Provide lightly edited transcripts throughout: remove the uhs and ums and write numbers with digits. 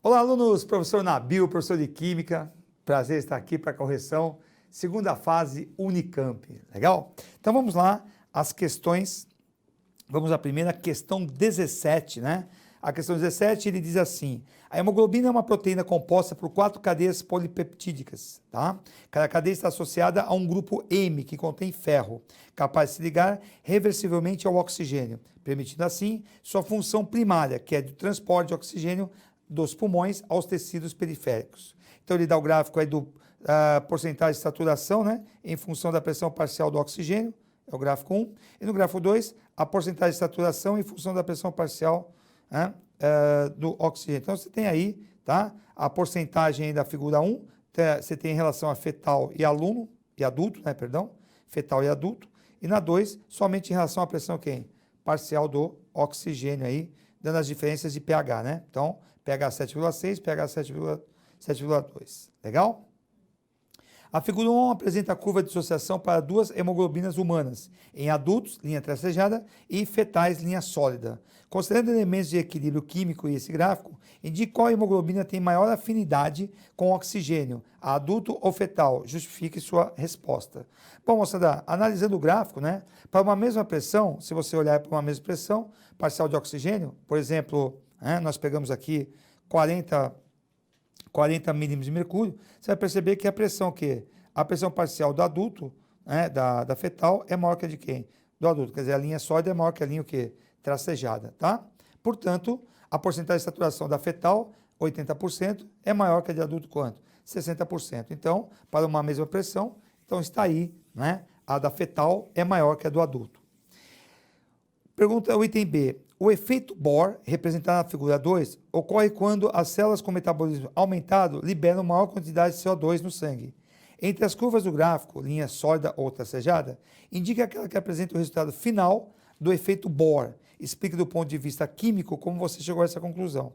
Olá, alunos, professor Nabil, professor de Química, prazer estar aqui para a correção, segunda fase Unicamp, legal? Então vamos lá, as questões, vamos à primeira, questão 17, né? A questão 17, ele diz assim, a hemoglobina é uma proteína composta por 4 cadeias polipeptídicas, tá? Cada cadeia está associada a um grupo M, que contém ferro, capaz de se ligar reversivelmente ao oxigênio, permitindo assim sua função primária, que é de transporte de oxigênio dos pulmões aos tecidos periféricos. Então ele dá o gráfico aí do porcentagem de saturação, né, em função da pressão parcial do oxigênio, é o gráfico 1, e no gráfico 2, a porcentagem de saturação em função da pressão parcial, né, do oxigênio. Então você tem aí, tá, a porcentagem aí da figura 1, você tem em relação a fetal e aluno, e adulto, né, perdão, fetal e adulto, e na 2, somente em relação à pressão quem? Parcial do oxigênio aí, dando as diferenças de pH, né? Então, pH 7,6, pH 7,2. Legal? A figura 1 apresenta a curva de dissociação para duas hemoglobinas humanas, em adultos, linha tracejada, e fetais, linha sólida. Considerando elementos de equilíbrio químico e esse gráfico, indique qual hemoglobina tem maior afinidade com o oxigênio, adulto ou fetal. Justifique sua resposta. Bom, moçada, analisando o gráfico, né, para uma mesma pressão, se você olhar para uma mesma pressão parcial de oxigênio, por exemplo, nós pegamos aqui 40 milímetros de mercúrio, você vai perceber que a pressão a pressão parcial do adulto, né, da fetal, é maior que a de quem? Do adulto. Quer dizer, a linha sólida é maior que a linha tracejada, tá? Portanto, a porcentagem de saturação da fetal, 80%, é maior que a de adulto quanto? 60%. Então, para uma mesma pressão, então está aí, né? A da fetal é maior que a do adulto. Pergunta o item B. O efeito Bohr, representado na figura 2, ocorre quando as células com metabolismo aumentado liberam maior quantidade de CO2 no sangue. Entre as curvas do gráfico, linha sólida ou tracejada, indica aquela que apresenta o resultado final do efeito Bohr. Explique do ponto de vista químico como você chegou a essa conclusão.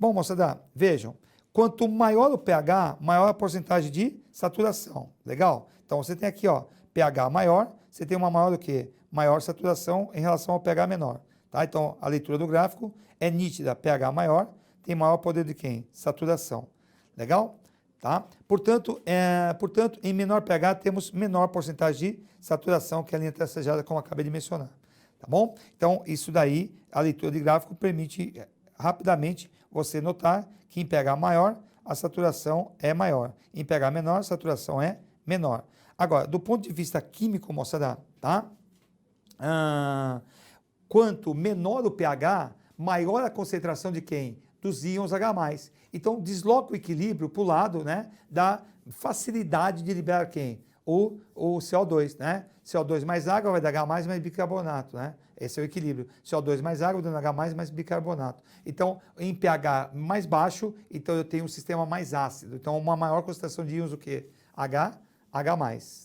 Bom, moçada, vejam, quanto maior o pH, maior a porcentagem de saturação. Legal? Então você tem aqui, ó, pH maior, você tem uma maior do que? Maior saturação em relação ao pH menor. Tá? Então, a leitura do gráfico é nítida, pH maior, tem maior poder de quem? Saturação. Legal? Tá? Portanto, em menor pH temos menor porcentagem de saturação, que é a linha tracejada, como eu acabei de mencionar. Tá bom? Então, isso daí, a leitura de gráfico permite rapidamente você notar que em pH maior, a saturação é maior. Em pH menor, a saturação é menor. Agora, do ponto de vista químico, moçada, tá? Quanto menor o pH, maior a concentração de quem? Dos íons H+. Então, desloca o equilíbrio para o lado, né, da facilidade de liberar quem? O CO2, né? CO2 mais água vai dar H+, mais bicarbonato, né? Esse é o equilíbrio. CO2 mais água dando H+, mais bicarbonato. Então, em pH mais baixo, então eu tenho um sistema mais ácido. Então, uma maior concentração de íons o quê? H+,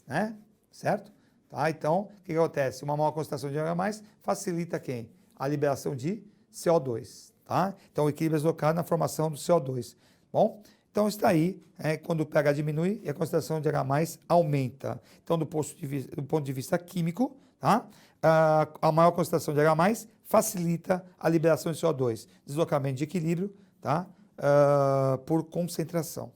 né? Certo? Tá? Então, o que acontece? Uma maior concentração de H+, facilita quem? A liberação de CO2. Tá? Então, o equilíbrio é deslocado na formação do CO2. Bom, então está aí, quando o pH diminui e a concentração de H+, aumenta. Então, do ponto de vista químico, tá? A maior concentração de H+, facilita a liberação de CO2. Deslocamento de equilíbrio, tá? Por concentração.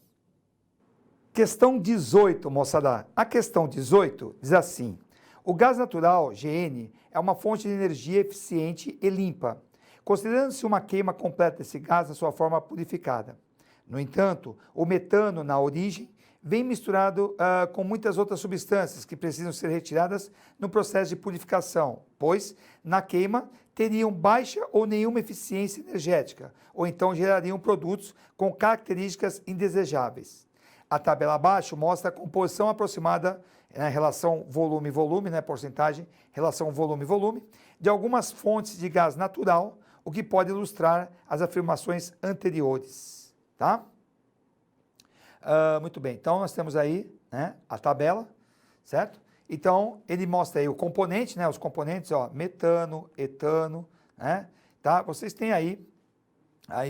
Questão 18, moçada. A questão 18 diz assim, o gás natural, GN, é uma fonte de energia eficiente e limpa, considerando-se uma queima completa desse gás na sua forma purificada. No entanto, o metano, na origem, vem misturado com muitas outras substâncias que precisam ser retiradas no processo de purificação, pois, na queima, teriam baixa ou nenhuma eficiência energética, ou então gerariam produtos com características indesejáveis. A tabela abaixo mostra a composição aproximada, relação volume-volume, né, porcentagem, relação volume-volume, de algumas fontes de gás natural, o que pode ilustrar as afirmações anteriores. Tá? Muito bem, então nós temos aí, né, a tabela, certo? Então, ele mostra aí o componente, né, os componentes, ó, metano, etano, né, tá? Vocês têm aí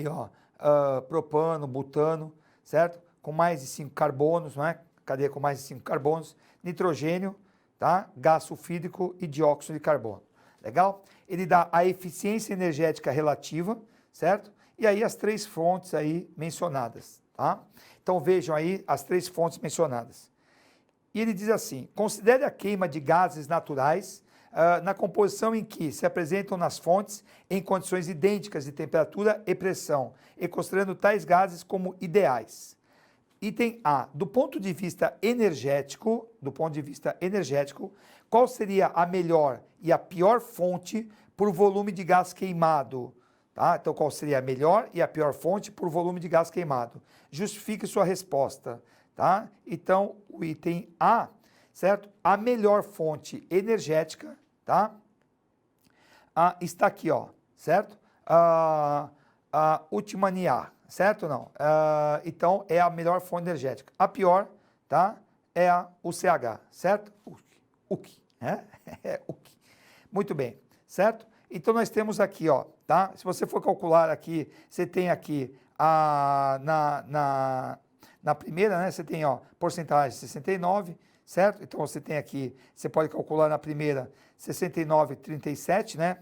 ó, propano, butano, certo? Com mais de 5 carbonos, não é? Cadeia com mais de 5 carbonos, nitrogênio, tá? Gás sulfídrico e dióxido de carbono. Legal? Ele dá a eficiência energética relativa, certo? e aí as três fontes aí mencionadas, tá? Então vejam aí as três fontes mencionadas. E ele diz assim: considere a queima de gases naturais na composição em que se apresentam nas fontes em condições idênticas de temperatura e pressão, e considerando tais gases como ideais. Item A, do ponto de vista energético, qual seria a melhor e a pior fonte por volume de gás queimado? Tá? Então, qual seria a melhor e a pior fonte por volume de gás queimado? Justifique sua resposta. Tá? Então, o item A, certo? A melhor fonte energética, tá? Está aqui, ó, certo? Ultimaniar, certo ou não? Então, é a melhor fonte energética. A pior, tá? É a UCH, certo? UC, né? UC. Muito bem, certo? Então, nós temos aqui, ó, tá? Se você for calcular aqui, você tem aqui na primeira, né, você tem, ó, porcentagem 69, certo? Então, você tem aqui, você pode calcular na primeira 69, 37, né?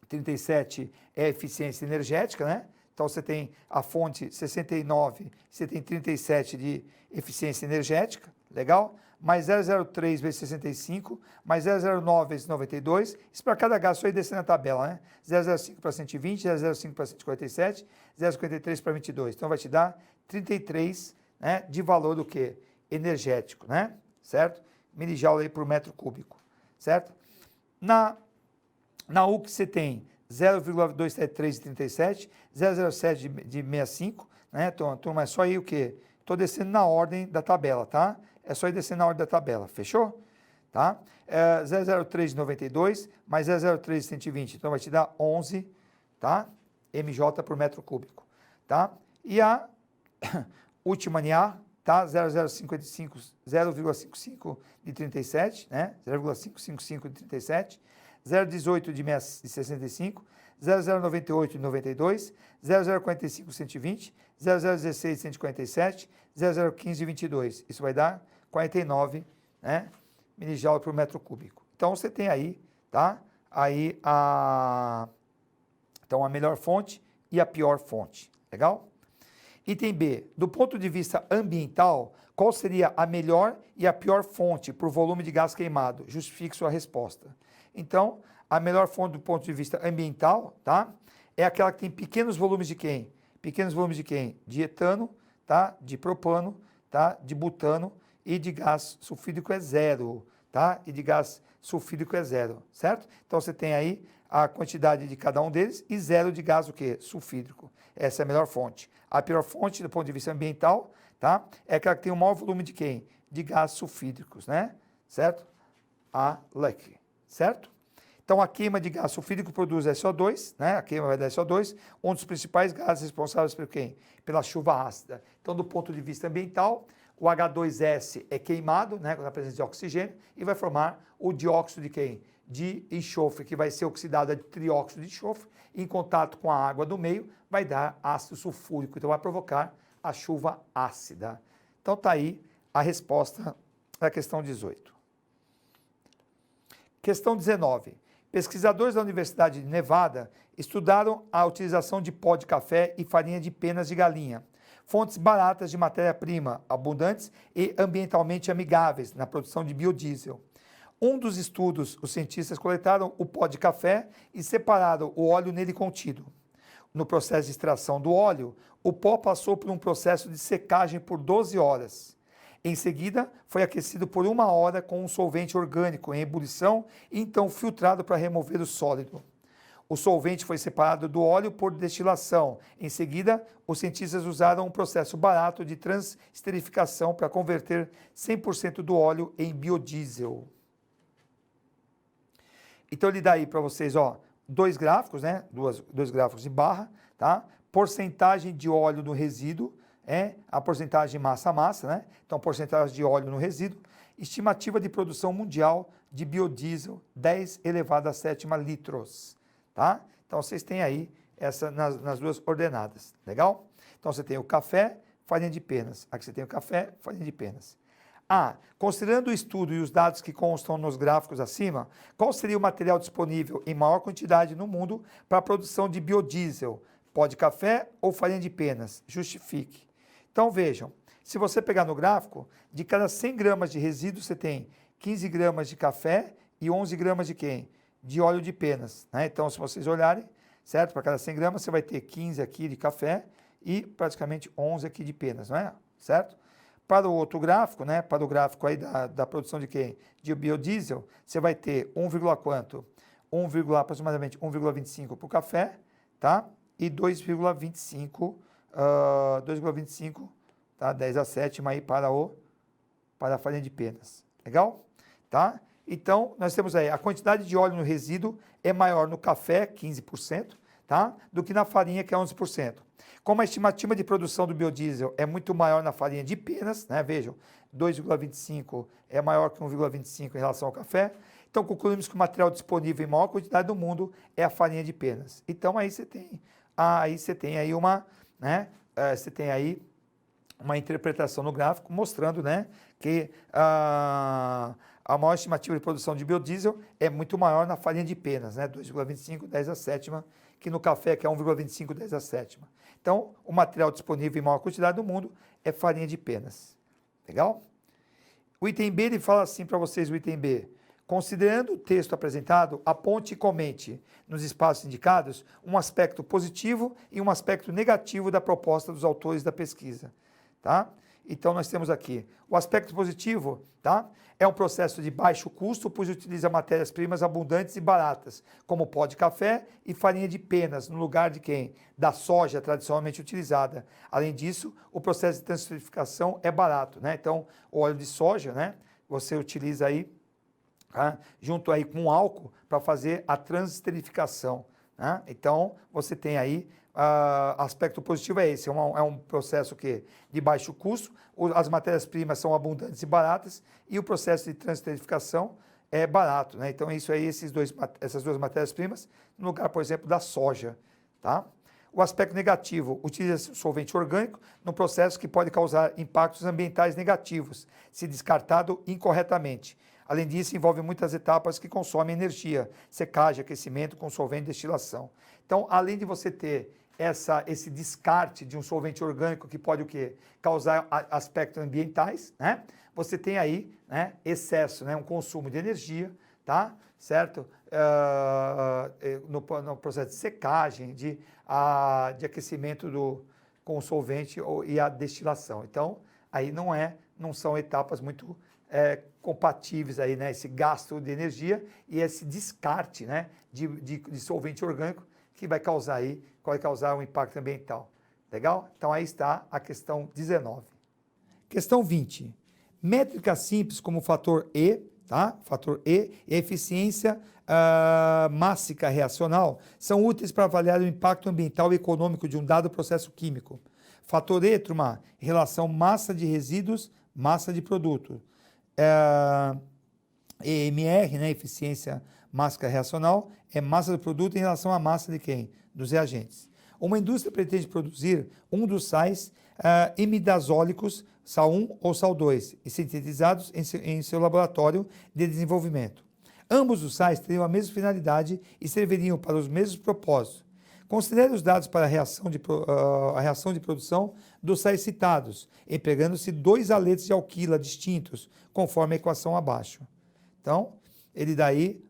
37 é eficiência energética, né? Então, você tem a fonte 69, você tem 37 de eficiência energética, legal? Mais 0,03 vezes 65, mais 0,09 vezes 92, isso para cada gás, só aí descer na tabela, né? 0,05 para 120, 0,05 para 147, 0,53 para 22. Então, vai te dar 33, né, de valor do que? Energético, né? Certo? Milijoule aí por metro cúbico, certo? Na UC você tem 0,273 de 37, 0,07 de 65, né? Então, turma, é só aí o quê? Estou descendo na ordem da tabela, tá? É só ir descendo na ordem da tabela, fechou? Tá? 0,03 de 92, mais 0,03 de 120, então vai te dar 11, tá? MJ por metro cúbico, tá? E a última NA, tá? 0,55 de 37, né? 0,555 de 37, 0,18 de 65, 0,098 de 92, 0,045 de 120, 0,016 de 147, 0,015 de 22. Isso vai dar 49, né, milijoule por metro cúbico. Então, você tem aí, tá? Aí então, a melhor fonte e a pior fonte. Legal? Item B. Do ponto de vista ambiental, qual seria a melhor e a pior fonte por volume de gás queimado? Justifique sua resposta. Então, a melhor fonte do ponto de vista ambiental, tá? É aquela que tem pequenos volumes de quem? Pequenos volumes de quem? De etano, tá? De propano, tá? De butano e de gás sulfídrico é zero, tá? E de gás sulfídrico é zero, certo? Então, você tem aí a quantidade de cada um deles e zero de gás o quê? Sulfídrico. Essa é a melhor fonte. A pior fonte, do ponto de vista ambiental, tá? É aquela que tem o maior volume de quem? De gás sulfídricos, né? Certo? A LUC, certo? Então, a queima de gás sulfídrico produz SO2, né? A queima vai dar SO2, um dos principais gases responsáveis por quem? Pela chuva ácida. Então, do ponto de vista ambiental, o H2S é queimado, né, com a presença de oxigênio, e vai formar o dióxido de quem? De enxofre, que vai ser oxidado a trióxido de enxofre, em contato com a água do meio, vai dar ácido sulfúrico, então vai provocar a chuva ácida. Então tá aí a resposta da questão 18. Questão 19. Pesquisadores da Universidade de Nevada estudaram a utilização de pó de café e farinha de penas de galinha, fontes baratas de matéria-prima, abundantes e ambientalmente amigáveis na produção de biodiesel. Um dos estudos, os cientistas coletaram o pó de café e separaram o óleo nele contido. No processo de extração do óleo, o pó passou por um processo de secagem por 12 horas. Em seguida, foi aquecido por 1 hora com um solvente orgânico em ebulição e então filtrado para remover o sólido. O solvente foi separado do óleo por destilação. Em seguida, os cientistas usaram um processo barato de transesterificação para converter 100% do óleo em biodiesel. Então, ele dá aí para vocês, ó, dois gráficos, né? Dois gráficos de barra, tá? Porcentagem de óleo no resíduo, a porcentagem massa-massa, né? Então, porcentagem de óleo no resíduo. Estimativa de produção mundial de biodiesel, 10 elevado a 7 litros, tá? Então, vocês têm aí essa nas duas ordenadas, legal? Então, você tem o café, farinha de penas. Aqui você tem o café, farinha de penas. Considerando o estudo e os dados que constam nos gráficos acima, qual seria o material disponível em maior quantidade no mundo para a produção de biodiesel? pó de café ou farinha de penas? Justifique. Então vejam, se você pegar no gráfico, de cada 100 gramas de resíduo você tem 15 gramas de café e 11 gramas de quem? De óleo de penas, né? Então se vocês olharem, certo? Para cada 100 gramas você vai ter 15 aqui de café e praticamente 11 aqui de penas, não é? Certo? Para o outro gráfico, né? Para o gráfico aí da produção de quem? De biodiesel, você vai ter 1, quanto? Aproximadamente 1,25 para o café, tá? E 2,25, tá? 10 a sétima aí para a farinha de penas. Legal? Tá? Então, nós temos aí, a quantidade de óleo no resíduo é maior no café, 15%, tá? Do que na farinha, que é 11%. Como a estimativa de produção do biodiesel é muito maior na farinha de penas, né? Vejam, 2,25 é maior que 1,25 em relação ao café. Então, concluímos que o material disponível em maior quantidade do mundo é a farinha de penas. Então, aí você tem aí uma, né? Você tem aí uma interpretação no gráfico mostrando, né, que a maior estimativa de produção de biodiesel é muito maior na farinha de penas, né, 2,25, 10 a sétima, que no café, que é 1,25, 10 a sétima. Então, o material disponível em maior quantidade do mundo é farinha de penas. Legal? O item B, ele fala assim para vocês, o item B. Considerando o texto apresentado, aponte e comente nos espaços indicados um aspecto positivo e um aspecto negativo da proposta dos autores da pesquisa. Tá? Então, nós temos aqui o aspecto positivo, tá? É um processo de baixo custo, pois utiliza matérias-primas abundantes e baratas, como pó de café e farinha de penas, no lugar de quem? Da soja tradicionalmente utilizada. Além disso, o processo de transferificação é barato, né? Então, o óleo de soja, né? Você utiliza aí, tá? Junto aí com álcool, para fazer a transesterificação, né? Então, você tem aí aspecto positivo é esse, é um processo que, de baixo custo, as matérias-primas são abundantes e baratas e o processo de transesterificação é barato, né? Então, isso aí, essas duas matérias-primas, no lugar, por exemplo, da soja, tá? O aspecto negativo, utiliza solvente orgânico no processo que pode causar impactos ambientais negativos, se descartado incorretamente. Além disso, envolve muitas etapas que consomem energia, secagem, aquecimento com solvente de destilação. Então, além de você ter esse descarte de um solvente orgânico que pode o quê? Causar aspectos ambientais, né? Você tem aí, né, excesso, né, um consumo de energia, tá? Certo? No processo de secagem, de aquecimento com o solvente e a destilação. Então, aí não são etapas muito compatíveis aí, né? Esse gasto de energia e esse descarte, né, de solvente orgânico que vai causar um impacto ambiental. Legal? Então aí está a questão 19. Questão 20. Métricas simples como o fator E, tá? Fator E e a eficiência mássica reacional são úteis para avaliar o impacto ambiental e econômico de um dado processo químico. Fator E, turma, relação massa de resíduos, massa de produto. EMR, né, eficiência mássica reacional, é massa do produto em relação à massa de quem? Dos reagentes. Uma indústria pretende produzir um dos sais imidazólicos, sal 1 ou sal 2, e sintetizados em seu laboratório de desenvolvimento. Ambos os sais teriam a mesma finalidade e serviriam para os mesmos propósitos. Considere os dados para a reação de produção dos sais citados, empregando-se 2 aletos de alquila distintos, conforme a equação abaixo. Então, ele dá aí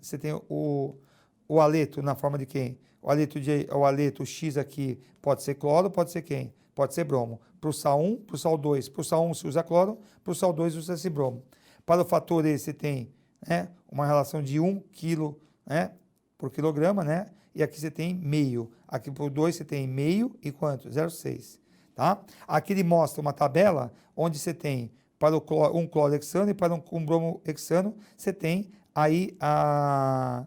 você tem o aleto na forma de quem? O aleto X aqui pode ser cloro, pode ser quem? Pode ser bromo. Para o sal 1, para o sal 2. Para o sal 1 se usa cloro, para o sal 2 usa-se bromo. Para o fator E você tem, né, uma relação de 1 kg, né, por quilograma, né? E aqui você tem meio. Aqui por 2 você tem meio e quanto? 0,6. Tá? Aqui ele mostra uma tabela onde você tem para um clorohexano e para um bromohexano, você tem aí a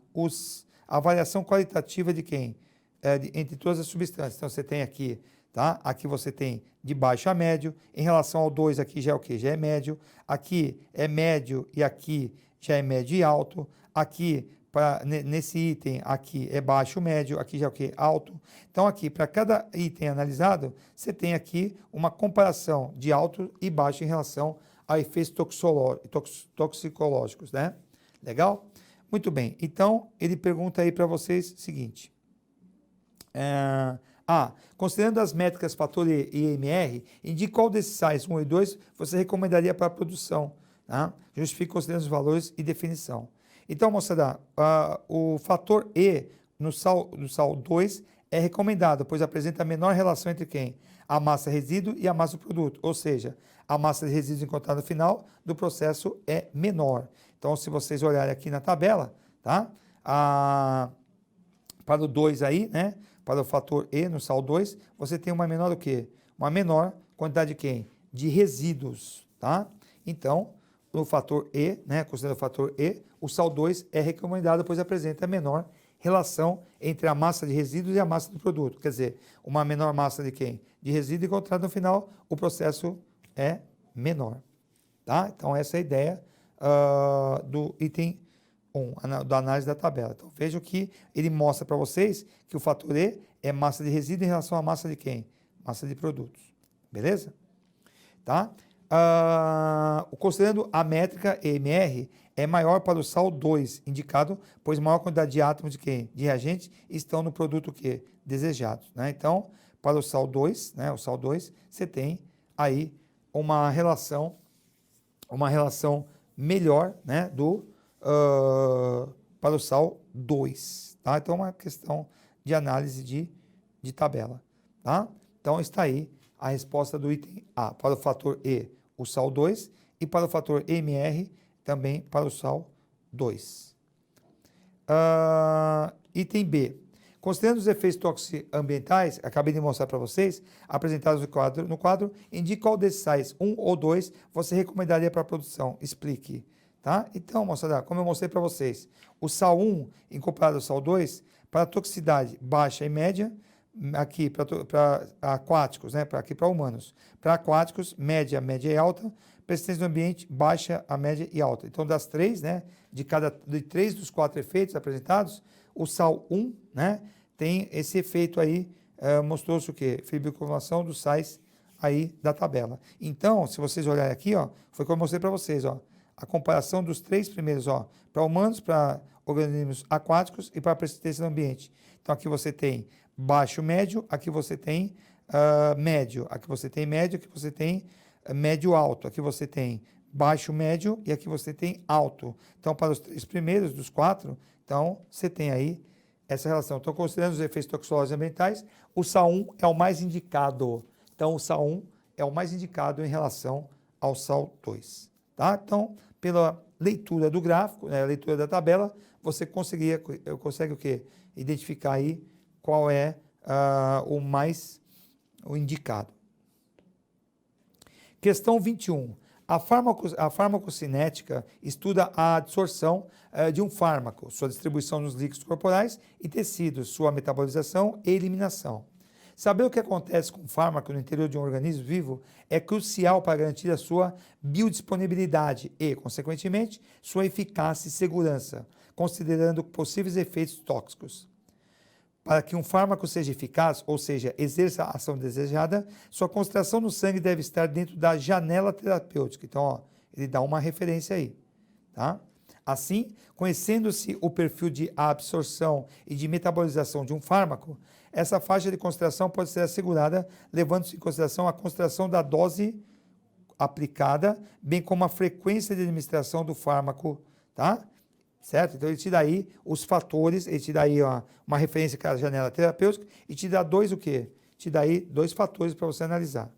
variação qualitativa de quem? Entre todas as substâncias. Então, você tem aqui, tá? Aqui você tem de baixo a médio. Em relação ao 2, aqui já é o quê? Já é médio. Aqui é médio e aqui já é médio e alto. Aqui, nesse item, aqui é baixo, médio. Aqui já é o quê? Alto. Então, aqui, para cada item analisado, você tem aqui uma comparação de alto e baixo em relação a efeitos toxicológicos, né? Legal? Muito bem. Então, ele pergunta aí para vocês o seguinte. Considerando as métricas fator E e MR, indique qual desses sais 1 e 2 você recomendaria para a produção. Tá? Justifique considerando os valores e definição. Então, moçada, o fator E no sal 2 é recomendado, pois apresenta a menor relação entre quem? A massa resíduo e a massa do produto. Ou seja, a massa de resíduos encontrada no final do processo é menor. Então, se vocês olharem aqui na tabela, tá? Para o 2 aí, né? Para o fator E no sal 2, você tem uma menor o quê? Uma menor quantidade de quem? De resíduos, tá? Então, no fator E, né? Considerando o fator E, o sal 2 é recomendado, pois apresenta a menor relação entre a massa de resíduos e a massa do produto. Quer dizer, uma menor massa de quem? De resíduo encontrado no final, o processo é menor, tá? Então, essa é a ideia do item 1, da análise da tabela. Então, vejam que ele mostra para vocês que o fator E é massa de resíduo em relação à massa de quem? Massa de produtos. Beleza? Tá? Considerando a métrica EMR, é maior para o sal 2, indicado, pois maior quantidade de átomos de quem? De reagentes estão no produto que? Desejado. Né? Então, para o sal 2, né? O sal 2, você tem aí uma relação melhor, né? Para o sal 2, tá? Então, é uma questão de análise de tabela, tá? Então, está aí a resposta do item A. Para o fator E, o sal 2, e para o fator MR, também para o sal 2. Item B. Considerando os efeitos toxicoambientais, acabei de mostrar para vocês, apresentados no quadro, indique qual desses sais, 1 ou 2, você recomendaria para a produção. Explique. Tá? Então, moçada, como eu mostrei para vocês, o sal 1, em comparado ao sal 2, para toxicidade baixa e média, aqui para aquáticos, né? Aqui para humanos. Para aquáticos, média e alta. Persistência do ambiente, baixa, a média e alta. Então, das três, né? De 3 dos 4 efeitos apresentados, o sal 1, né? Tem esse efeito aí, mostrou-se o quê? Fibrilação dos sais aí da tabela. Então, se vocês olharem aqui, ó, foi como eu mostrei para vocês, ó. A comparação dos 3 primeiros, ó, para humanos, para organismos aquáticos e para a persistência do ambiente. Então, aqui você tem baixo, médio, aqui você tem médio, aqui você tem médio, aqui você tem médio, alto, aqui você tem baixo, médio e aqui você tem alto. Então, para os 3 primeiros dos 4, então, você tem aí essa relação. Então, considerando os efeitos toxicológicos ambientais, o sal 1 é o mais indicado. Então, o sal 1 é o mais indicado em relação ao sal 2. Tá? Então, pela leitura do gráfico, né, leitura da tabela, você consegue o quê? Identificar aí qual é o indicado. Questão 21. A farmacocinética estuda a absorção de um fármaco, sua distribuição nos líquidos corporais e tecidos, sua metabolização e eliminação. Saber o que acontece com o fármaco no interior de um organismo vivo é crucial para garantir a sua biodisponibilidade e, consequentemente, sua eficácia e segurança, considerando possíveis efeitos tóxicos. Para que um fármaco seja eficaz, ou seja, exerça a ação desejada, sua concentração no sangue deve estar dentro da janela terapêutica. Então, ó, ele dá uma referência aí, tá? Assim, conhecendo-se o perfil de absorção e de metabolização de um fármaco, essa faixa de concentração pode ser assegurada, levando-se em consideração a concentração da dose aplicada, bem como a frequência de administração do fármaco, tá? Certo? Então, ele te dá aí os fatores, ele te dá aí uma referência que é a janela terapêutica e te dá o quê? Te dá aí 2 fatores para você analisar.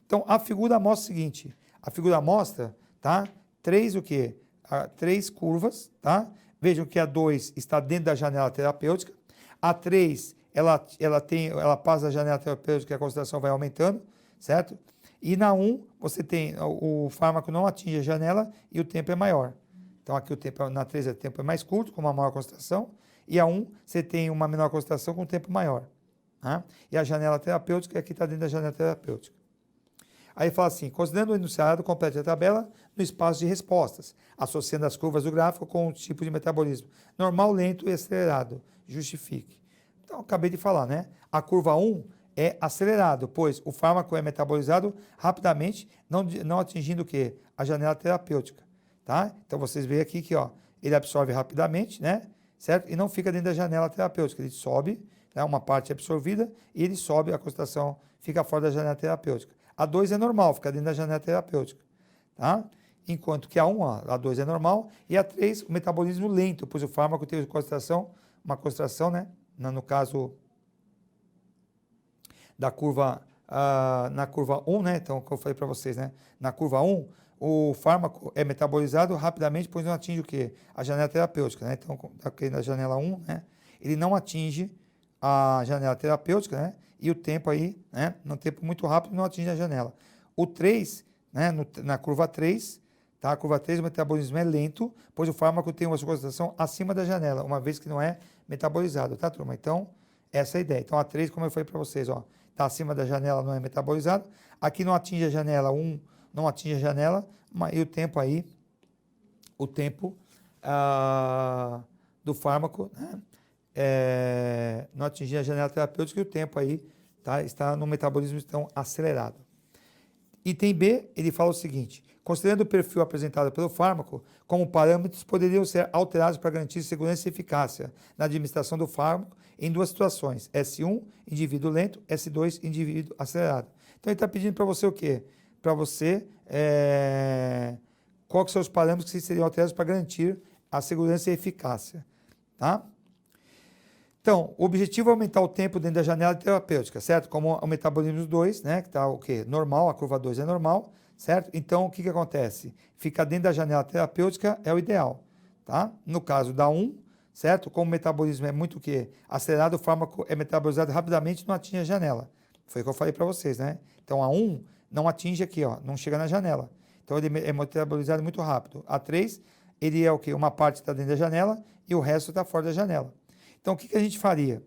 Então, a figura mostra o seguinte, a figura mostra, tá? 3 o quê? 3 curvas, tá? Vejam que a 2 está dentro da janela terapêutica, a 3, ela passa a janela terapêutica e a concentração vai aumentando, certo? E na 1, você tem, o fármaco não atinge a janela e o tempo é maior. Então, aqui na 3 o tempo é mais curto, com uma maior concentração, e a 1 você tem uma menor concentração com um tempo maior. Tá? E a janela terapêutica aqui está dentro da janela terapêutica. Aí fala assim, considerando o enunciado, complete a tabela no espaço de respostas, associando as curvas do gráfico com o tipo de metabolismo normal, lento e acelerado. Justifique. Então, acabei de falar, né? A curva 1 é acelerado, pois o fármaco é metabolizado rapidamente, não atingindo o quê? A janela terapêutica. Tá? Então, vocês veem aqui que ó, ele absorve rapidamente, né? Certo? E não fica dentro da janela terapêutica, ele sobe, né, uma parte absorvida, e ele sobe, a concentração fica fora da janela terapêutica. A 2 é normal, fica dentro da janela terapêutica. Tá? Enquanto que a 1, a 2 é normal, e a 3, o metabolismo lento, pois o fármaco tem uma concentração, né, no caso da curva, na curva 1, né, então, como eu falei para vocês, né, na curva 1, o fármaco é metabolizado rapidamente, pois não atinge o quê? A janela terapêutica, né, então, aqui na janela 1, né, ele não atinge a janela terapêutica, né, e o tempo aí, né, num tempo muito rápido, não atinge a janela. O 3, né, na curva 3, tá, a curva 3, o metabolismo é lento, pois o fármaco tem uma concentração acima da janela, uma vez que não é metabolizado, tá, turma? Então, essa é a ideia. Então, a 3, como eu falei para vocês, ó, está acima da janela, não é metabolizado. Aqui não atinge a janela, 1 não atinge a janela, e o tempo aí, o tempo do fármaco, né, não atingir a janela terapêutica, e o tempo aí tá, está no metabolismo então, acelerado. Item B, ele fala o seguinte: considerando o perfil apresentado pelo fármaco, como parâmetros poderiam ser alterados para garantir segurança e eficácia na administração do fármaco em duas situações: S1, indivíduo lento, S2, indivíduo acelerado. Então ele está pedindo para você o quê? Para você, quais são os parâmetros que seriam alterados para garantir a segurança e a eficácia, tá? Então, o objetivo é aumentar o tempo dentro da janela terapêutica, certo? Como o metabolismo 2, né, que está o quê? Normal, a curva 2 é normal, certo? Então, o que acontece? Ficar dentro da janela terapêutica é o ideal, tá? No caso da 1, certo? Como o metabolismo é muito o quê? Acelerado, o fármaco é metabolizado rapidamente e não atinge a janela. Foi o que eu falei para vocês, né? Então, a 1 não atinge aqui, ó, não chega na janela. Então, ele é metabolizado muito rápido. A 3, ele é o quê? Uma parte está dentro da janela e o resto está fora da janela. Então, o que a gente faria?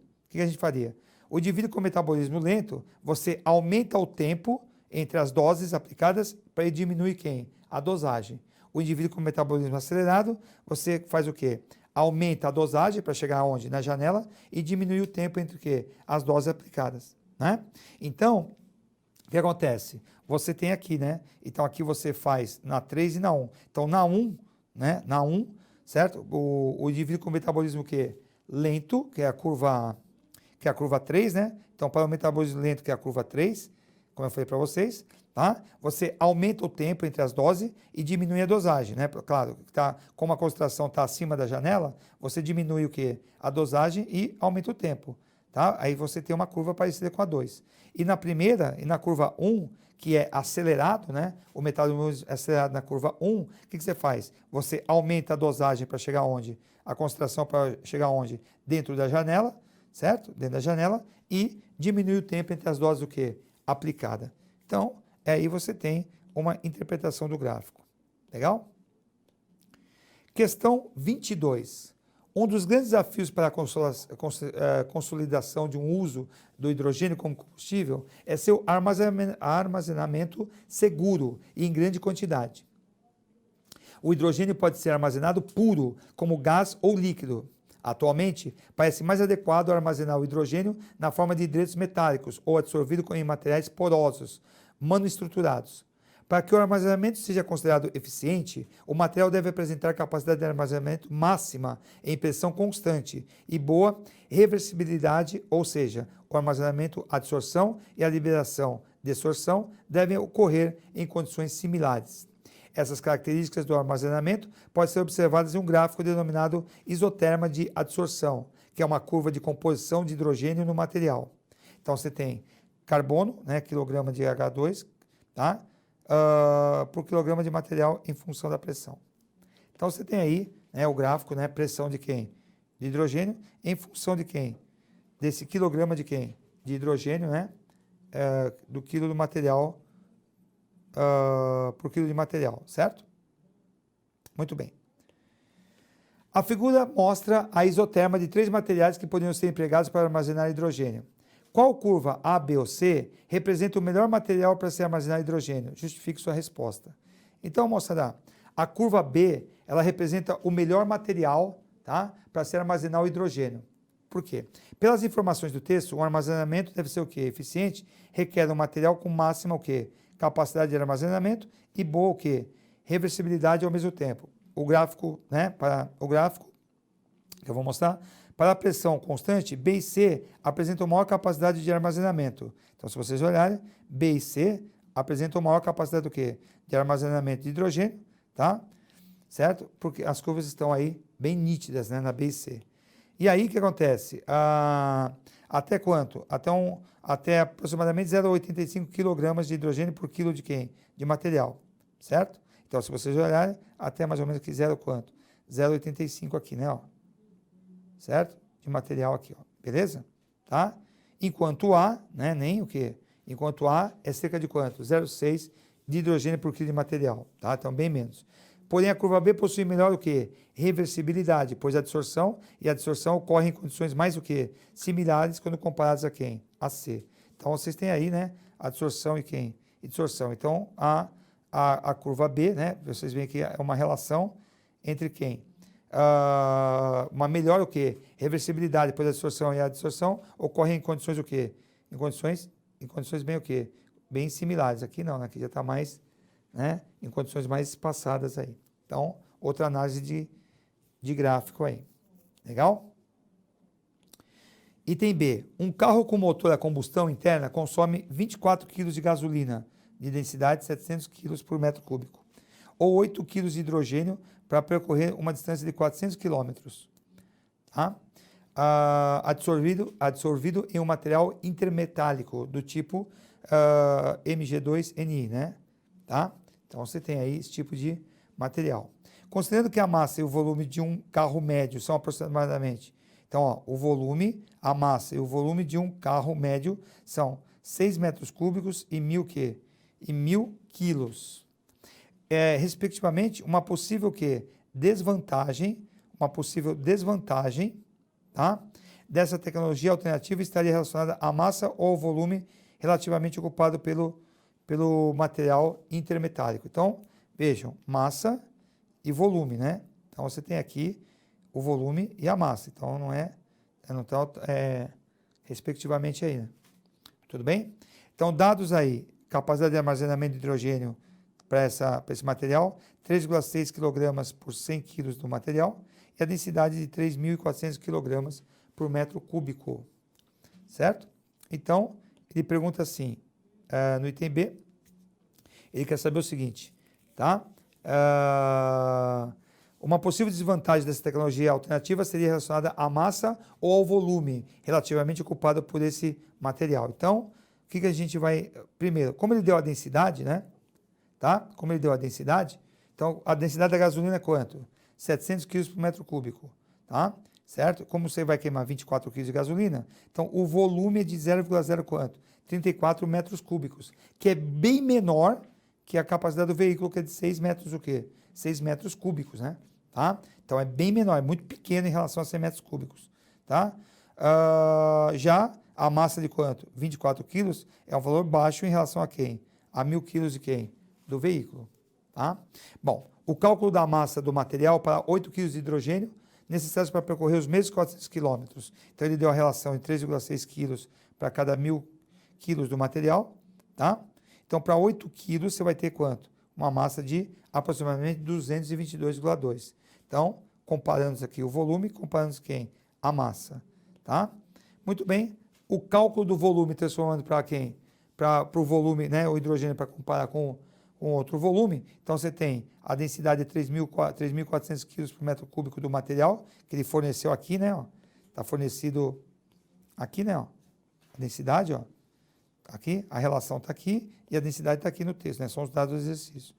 O indivíduo com metabolismo lento, você aumenta o tempo entre as doses aplicadas para diminuir quem? A dosagem. O indivíduo com metabolismo acelerado, você faz o quê? Aumenta a dosagem para chegar aonde? Na janela e diminui o tempo entre o quê? As doses aplicadas, né? Então, o que acontece? Você tem aqui, né? Então, aqui você faz na 3 e na 1. Então, na 1, né? Na 1, certo? O indivíduo com metabolismo o quê? Lento, que é a curva 3, né? Então, para o metabolismo lento, que é a curva 3, como eu falei para vocês, tá? Você aumenta o tempo entre as doses e diminui a dosagem, né? Claro, como a concentração está acima da janela, você diminui o quê? A dosagem e aumenta o tempo, tá? Aí você tem uma curva parecida com a 2. E na curva 1, que é acelerado, né? O metabolismo é acelerado na curva 1, o que você faz? Você aumenta a dosagem para chegar onde? A concentração para chegar onde? Dentro da janela, certo? Dentro da janela, e diminui o tempo entre as doses do quê? Aplicada. Então, aí você tem uma interpretação do gráfico. Legal? Questão 22. Um dos grandes desafios para a consolidação de um uso do hidrogênio como combustível é seu armazenamento seguro e em grande quantidade. O hidrogênio pode ser armazenado puro, como gás ou líquido. Atualmente, parece mais adequado armazenar o hidrogênio na forma de hidretos metálicos ou absorvido em materiais porosos, manoestruturados. Para que o armazenamento seja considerado eficiente, o material deve apresentar capacidade de armazenamento máxima em pressão constante e boa reversibilidade, ou seja, o armazenamento, a adsorção e a liberação, desorção, devem ocorrer em condições similares. Essas características do armazenamento podem ser observadas em um gráfico denominado isoterma de adsorção, que é uma curva de composição de hidrogênio no material. Então, você tem carbono, né, quilograma de H2, tá? Por quilograma de material em função da pressão. Então, você tem aí, né, o gráfico, né, pressão de quem? De hidrogênio em função de quem? Desse quilograma de quem? De hidrogênio, né? Do quilo do material por quilo de material, certo? Muito bem. A figura mostra a isoterma de 3 materiais que poderiam ser empregados para armazenar hidrogênio. Qual curva A, B ou C representa o melhor material para se armazenar hidrogênio? Justifique sua resposta. Então, moçada, a curva B, ela representa o melhor material, tá, para se armazenar o hidrogênio. Por quê? Pelas informações do texto, o armazenamento deve ser o quê? Eficiente, requer um material com máxima o quê? Capacidade de armazenamento e boa o quê? Reversibilidade ao mesmo tempo. O gráfico, né, para o gráfico, que eu vou mostrar. Para a pressão constante, B e C apresentam maior capacidade de armazenamento. Então, se vocês olharem, B e C apresentam maior capacidade do quê? De armazenamento de hidrogênio, tá? Certo? Porque as curvas estão aí bem nítidas, né, na B e C. E aí, o que acontece? Até quanto? Até aproximadamente 0,85 kg de hidrogênio por quilo de quem? De material, certo? Então, se vocês olharem, até mais ou menos aqui 0 quanto? 0,85 aqui, né, ó. Certo? De material aqui, ó. Beleza? Tá? Enquanto A, né, nem o quê? Enquanto A é cerca de quanto? 0,6 de hidrogênio por quilo de material, tá? Então, bem menos. Porém, a curva B possui melhor o quê? Reversibilidade, pois a absorção ocorre em condições mais o quê? Similares quando comparadas a quem? A C. Então, vocês têm aí, né, absorção e quem? E dissorção. Então, a curva B, né, vocês veem que é uma relação entre quem? Uma melhor o quê? Reversibilidade, pois a absorção e a dissorção ocorrem em condições o quê? Em condições bem o quê? Bem similares. Aqui não, né? Aqui já está mais, né, em condições mais espaçadas aí. Então, outra análise de gráfico aí. Legal? Item B. Um carro com motor a combustão interna consome 24 kg de gasolina, de densidade 700 kg por metro cúbico, ou 8 kg de hidrogênio para percorrer uma distância de 400 km. Tá? Adsorvido em um material intermetálico do tipo Mg2Ni, né? Tá? Então, você tem aí esse tipo de material. Considerando que a massa e o volume de um carro médio são aproximadamente... Então, ó, o volume, a massa e o volume de um carro médio são 6 metros cúbicos e 1.000 quê? E 1.000 quilos. Respectivamente, uma possível desvantagem, tá, dessa tecnologia alternativa estaria relacionada à massa ou ao volume relativamente ocupado pelo material intermetálico. Então, vejam, massa e volume, né? Então, você tem aqui o volume e a massa. Então, não está respectivamente aí, né? Tudo bem? Então, dados aí, capacidade de armazenamento de hidrogênio para esse material, 3,6 kg por 100 kg do material e a densidade de 3.400 kg por metro cúbico, certo? Então, ele pergunta assim, no item B, ele quer saber o seguinte, tá? Uma possível desvantagem dessa tecnologia alternativa seria relacionada à massa ou ao volume relativamente ocupado por esse material. Então, o que a gente vai... Primeiro, como ele deu a densidade, né? Tá? Como ele deu a densidade, então a densidade da gasolina é quanto? 700 kg por metro cúbico, tá? Certo? Como você vai queimar 24 kg de gasolina, então o volume é de 0,0 quanto? 34 metros cúbicos, que é bem menor que a capacidade do veículo, que é de 6 metros o quê? 6 metros cúbicos, né? Tá? Então é bem menor, é muito pequeno em relação a 100 metros cúbicos, tá? Já a massa de quanto? 24 quilos é um valor baixo em relação a quem? A 1.000 quilos de quem? Do veículo, tá? Bom, o cálculo da massa do material para 8 kg de hidrogênio necessários para percorrer os mesmos 400 km. Então, ele deu a relação de 3,6 kg para cada 1.000 kg do material, tá? Então, para 8 kg, você vai ter quanto? Uma massa de aproximadamente 222,2. Então, comparando aqui o volume, comparando quem? A massa, tá? Muito bem. O cálculo do volume transformando para quem? Para o volume, né? O hidrogênio para comparar com outro volume. Então, você tem a densidade de 3.400 kg por metro cúbico do material, que ele forneceu aqui, né? Está fornecido aqui, né? Ó, a densidade, ó. Aqui, a relação está aqui e a densidade está aqui no texto, né? São os dados do exercício.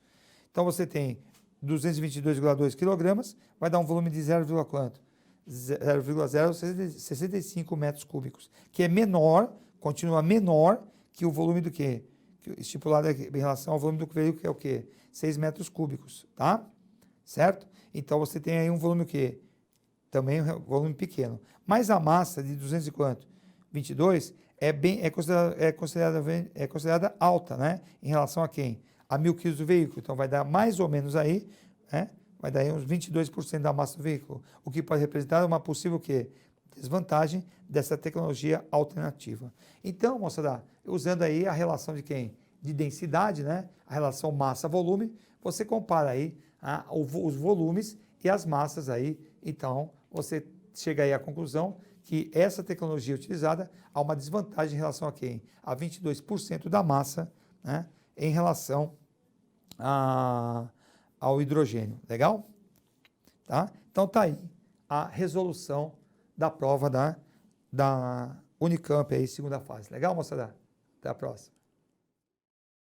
Então, você tem 222,2 kg, vai dar um volume de 0,065 metros cúbicos, que é menor, continua menor que o volume do quê? Estipulado aqui, em relação ao volume do veículo, que é o quê? 6 metros cúbicos, tá? Certo? Então, você tem aí um volume o quê? Também um volume pequeno. Mas a massa de 200 e quanto? 22 é considerada alta, né? Em relação a quem? A 1.000 kg do veículo. Então, vai dar mais ou menos aí, né? Vai dar aí uns 22% da massa do veículo, o que pode representar uma possível quê? Desvantagem dessa tecnologia alternativa. Então, moçada, usando aí a relação de quem? De densidade, né? A relação massa-volume, você compara aí os volumes e as massas aí, então você chega aí à conclusão que essa tecnologia utilizada há uma desvantagem em relação a quem? A 22% da massa, né, em relação ao hidrogênio. Legal? Tá? Então tá aí a resolução da prova da Unicamp aí, segunda fase. Legal, moçada? Até a próxima.